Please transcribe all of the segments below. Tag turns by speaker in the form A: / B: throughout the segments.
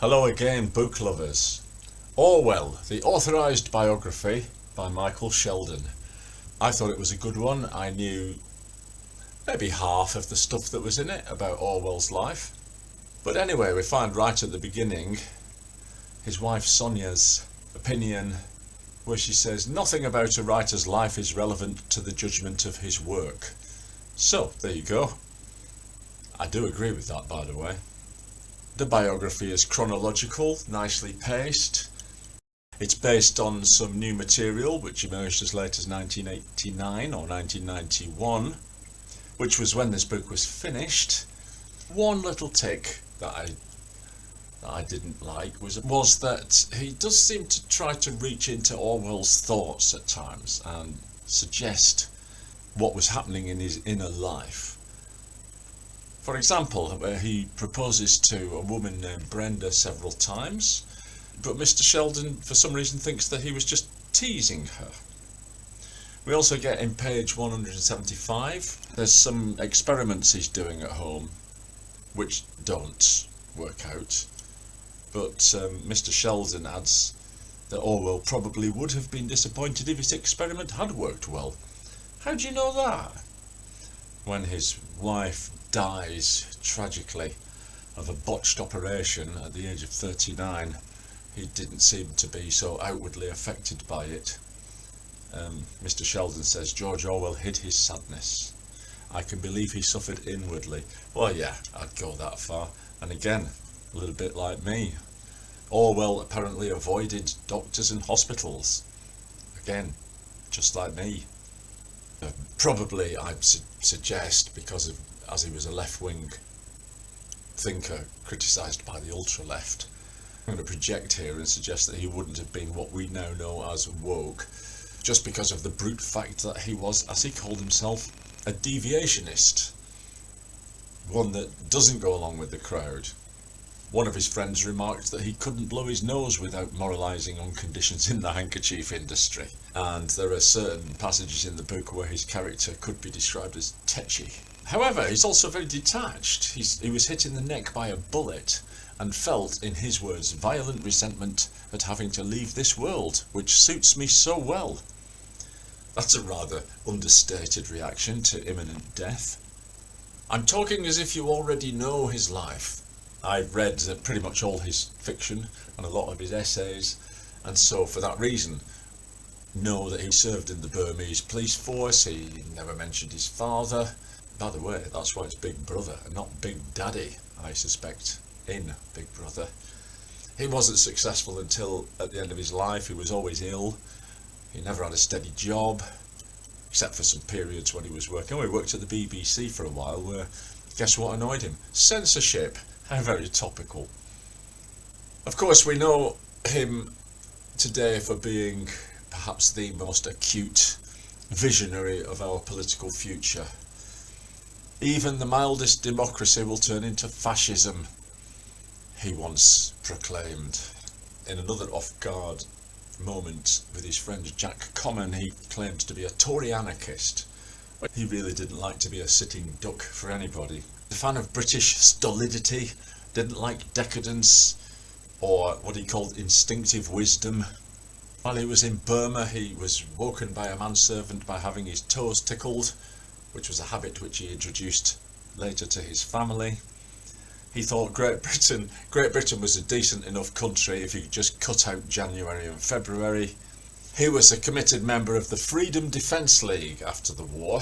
A: Hello again, book lovers. Orwell, the Authorised Biography by Michael Sheldon. I thought it was a good one. I knew maybe half of the stuff that was in it about Orwell's life. But anyway, we find right at the beginning his wife Sonia's opinion, where she says nothing about a writer's life is relevant to the judgment of his work. So, there you go. I do agree with that, by the way. The biography is chronological, nicely paced. It's based on some new material which emerged as late as 1989 or 1991, which was when this book was finished. One little tick that I didn't like was that he does seem to try to reach into Orwell's thoughts at times and suggest what was happening in his inner life. For example, where he proposes to a woman named Brenda several times, but Mr. Sheldon for some reason thinks that he was just teasing her. We also get in page 175, there's some experiments he's doing at home which don't work out, but Mr. Sheldon adds that Orwell probably would have been disappointed if his experiment had worked well. How do you know that? When his wife dies tragically of a botched operation at the age of 39, he didn't seem to be so outwardly affected by it. Mr. Sheldon says George Orwell hid his sadness. I can believe he suffered inwardly. Well, yeah, I'd go that far. And again, a little bit like me. Orwell apparently avoided doctors and hospitals. Again, just like me. Probably, I'd suggest, because of, as he was a left-wing thinker criticised by the ultra-left, I'm going to project here and suggest that he wouldn't have been what we now know as woke, just because of the brute fact that he was, as he called himself, a deviationist. One that doesn't go along with the crowd. One of his friends remarked that he couldn't blow his nose without moralising on conditions in the handkerchief industry. And there are certain passages in the book where his character could be described as tetchy. However, he's also very detached. He was hit in the neck by a bullet and felt, in his words, violent resentment at having to leave this world, which suits me so well. That's a rather understated reaction to imminent death. I'm talking as if you already know his life. I've read pretty much all his fiction and a lot of his essays, and so for that reason know that he served in the Burmese police force. He never mentioned his father. By the way, that's why it's Big Brother and not Big Daddy, I suspect, in Big Brother. He wasn't successful until at the end of his life. He was always ill. He never had a steady job, except for some periods when he was working. Oh, he worked at the BBC for a while, where, guess what annoyed him? Censorship. How very topical. Of course, we know him today for being perhaps the most acute visionary of our political future. Even the mildest democracy will turn into fascism, he once proclaimed. In another off-guard moment with his friend Jack Common, he claimed to be a Tory anarchist. He really didn't like to be a sitting duck for anybody. A fan of British stolidity, didn't like decadence or what he called instinctive wisdom. While he was in Burma, he was woken by a manservant by having his toes tickled, which was a habit which he introduced later to his family. He thought Great Britain was a decent enough country if you could just cut out January and February. He was a committed member of the Freedom Defence League after the war.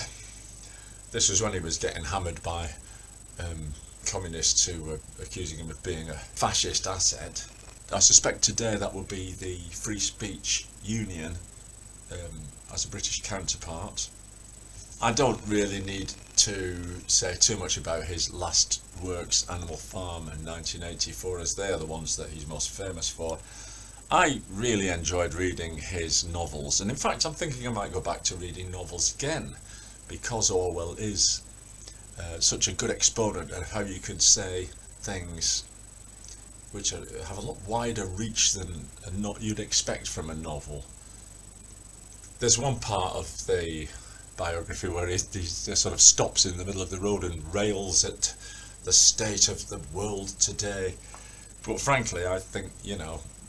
A: This was when he was getting hammered by communists who were accusing him of being a fascist asset. I suspect today that would be the Free Speech Union as a British counterpart. I don't really need to say too much about his last works, Animal Farm and 1984, as they are the ones that he's most famous for. I really enjoyed reading his novels, and in fact I'm thinking I might go back to reading novels again, because Orwell is such a good exponent of how you can say things which have a lot wider reach than you'd expect from a novel. There's one part of the biography where he sort of stops in the middle of the road and rails at the state of the world today, But frankly, I think,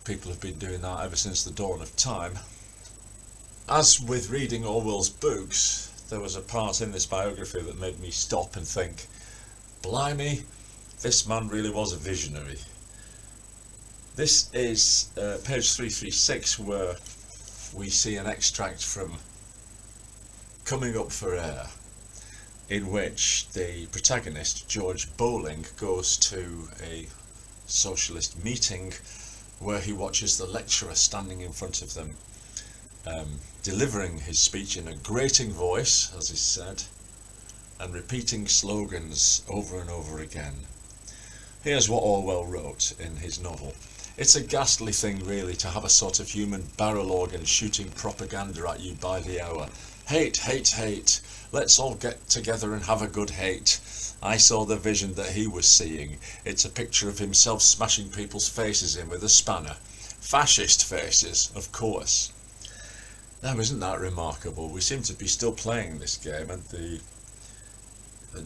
A: people have been doing that ever since the dawn of time. As with reading Orwell's books, there was a part in this biography that made me stop and think, blimey, this man really was a visionary. This is page 336, where we see an extract from Coming Up for Air, in which the protagonist, George Bowling, goes to a socialist meeting where he watches the lecturer standing in front of them, delivering his speech in a grating voice, as is said, and repeating slogans over and over again. Here's what Orwell wrote in his novel. It's a ghastly thing, really, to have a sort of human barrel organ shooting propaganda at you by the hour. Hate, hate, hate. Let's all get together and have a good hate. I saw the vision that he was seeing. It's a picture of himself smashing people's faces in with a spanner. Fascist faces, of course. Now, isn't that remarkable? We seem to be still playing this game, and the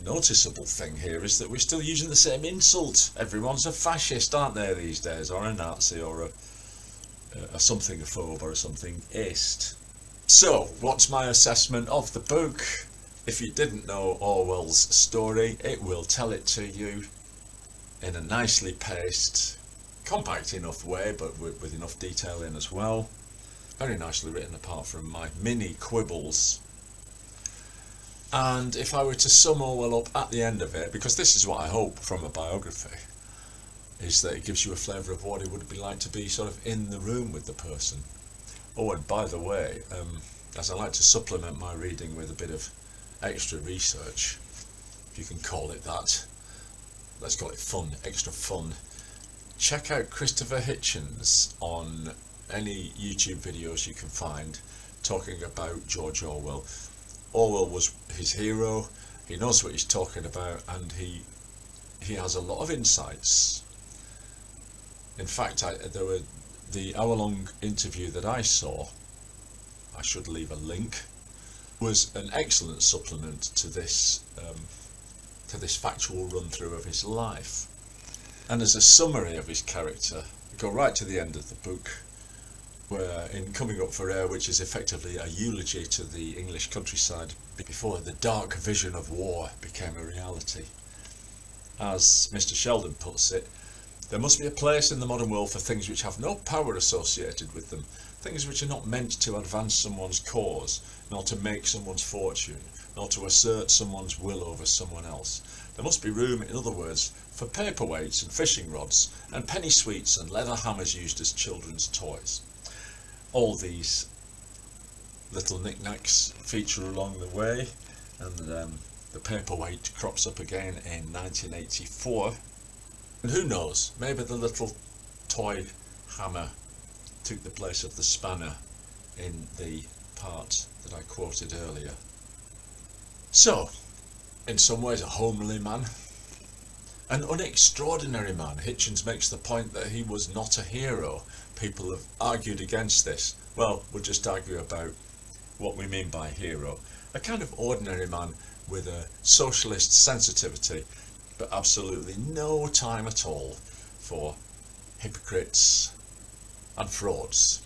A: noticeable thing here is that we're still using the same insult. Everyone's a fascist, aren't they, these days, or a Nazi, or a something-ophobe, or a something-ist. So, what's my assessment of the book? If you didn't know Orwell's story, it will tell it to you in a nicely paced, compact enough way, but with enough detail in as well. Very nicely written, apart from my mini quibbles. And if I were to sum Orwell up at the end of it, because this is what I hope from a biography, is that it gives you a flavour of what it would be like to be sort of in the room with the person. Oh, and by the way, as I like to supplement my reading with a bit of extra research, if you can call it that, let's call it fun, extra fun, check out Christopher Hitchens on any YouTube videos you can find talking about George Orwell. Orwell was his hero, he knows what he's talking about, and he has a lot of insights. In fact, the hour-long interview that I saw, I should leave a link, was an excellent supplement to this factual run-through of his life. And as a summary of his character, go right to the end of the book, where in Coming Up for Air, which is effectively a eulogy to the English countryside before the dark vision of war became a reality. As Mr. Sheldon puts it, there must be a place in the modern world for things which have no power associated with them, things which are not meant to advance someone's cause, nor to make someone's fortune, nor to assert someone's will over someone else. There must be room, in other words, for paperweights and fishing rods, and penny sweets and leather hammers used as children's toys. All these little knickknacks feature along the way, and the paperweight crops up again in 1984. And who knows, maybe the little toy hammer took the place of the spanner in the part that I quoted earlier. So, in some ways a homely man, an unextraordinary man. Hitchens makes the point that he was not a hero. People have argued against this. Well, we'll just argue about what we mean by hero. A kind of ordinary man with a socialist sensitivity, but absolutely no time at all for hypocrites and frauds.